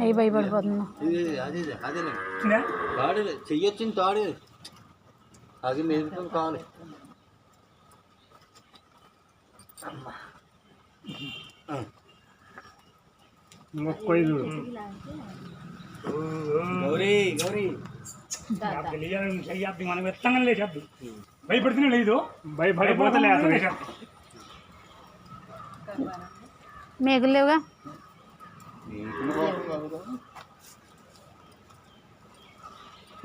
అవి భయపడిపోతున్నా చెయ్యొచ్చింది తాడు అది మేదుకొని కావాలి. గౌరీ గౌరీ మనం ఎత్తంగా లేచద్దు భయపడుతూనే లేదు భయపడిపోతే లేదు మేకులు లేవుగా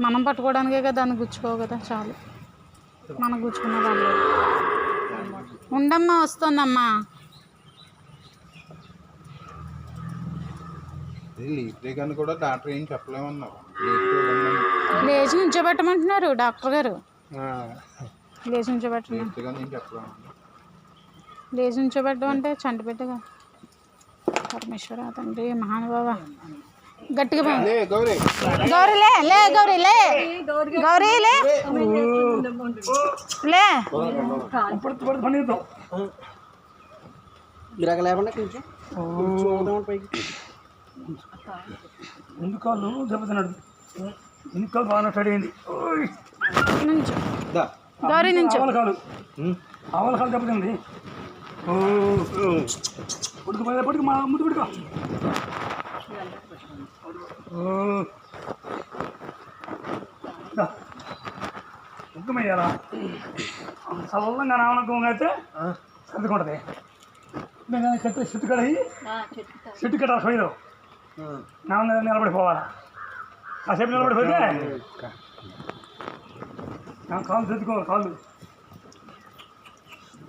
మనం పట్టుకోవడానికే కదా దాన్ని గుచ్చుకోవు కదా చాలు మనం గుచ్చుకున్న దాన్ని ఉండమ్మా వస్తుందమ్మా కూడా డాక్టర్ ఏం చెప్పలేమన్నారు లేచి నుంచోబెట్టమంటున్నారు డాక్టర్ గారు లేచి నుంచోబెట్టమని లేచి నుంచోబెట్టడం అంటే చంటిపెట్టగా పరమేశ్వర తండ్రి మహానుభావ గట్టిగా గౌరీ లే లే గౌరీ లే గౌరీ లే లే లేకుండా కొంచెం ముందు కాళ్ళు దెబ్బతిన్నాడు వెనుక కాలు బాగా స్టడీ అయింది గౌరీ నుంచి ఆవల కాలు దెబ్బతింది పుట్టుకుపోయా పుట్టుకు మా ముందు పుట్టుకో ఉద్దమయ్యాలా చల్లంగా నామనకం అయితే సర్దుకుంటుంది కట్టి చెట్టు కడ చెట్టు కట్టాలి పోయినావు నాన్న నిలబడిపోవాలా కాసేపు నిలబడిపోతే కాళ్ళు తెచ్చుకోవాలి కాళ్ళు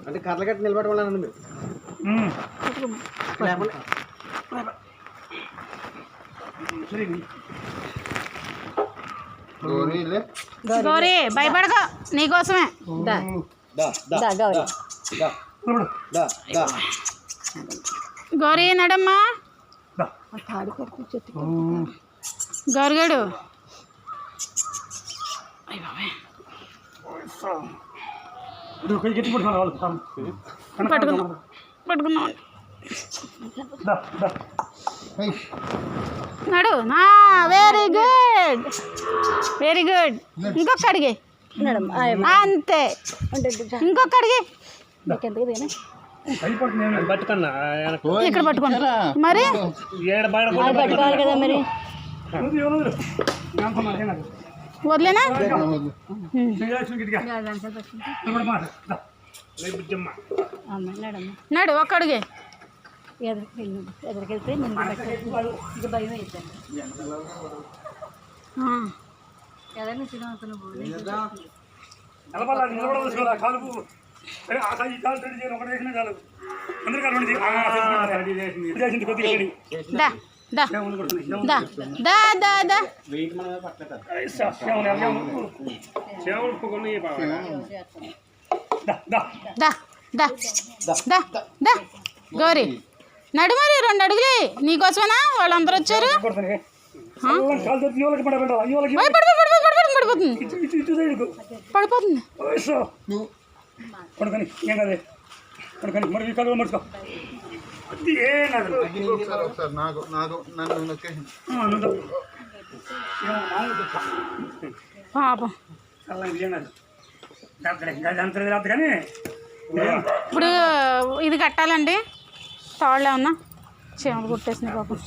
అంటే కర్రలు కట్టి నిలబడవాలండి మీరు గౌరీ భయపడక నీకోసమే గౌరీ నడమ్మా గౌరగాడు పట్టుకున్నా నడు వెరీ గుడ్ వెరీ గుడ్ ఇంకొక అడిగి అంతే ఇంకొక అడిగి ఇక్కడ పట్టుకున్నా మరి పట్టుకోవాలి కదా మరి వదిలేనా నడు ఒక్క అడిగే ఎదురుకెళ్తే భయం అవుతుంది గౌరీ నడు మరి 2 అడుగులే నీకోసమేనా వాళ్ళందరూ వచ్చారు పడిపోతుంది పాపం ఇప్పుడు ఇది కట్టాలండి తాళ్ళు ఏమన్నా చీమలు కుట్టేసింది పాపం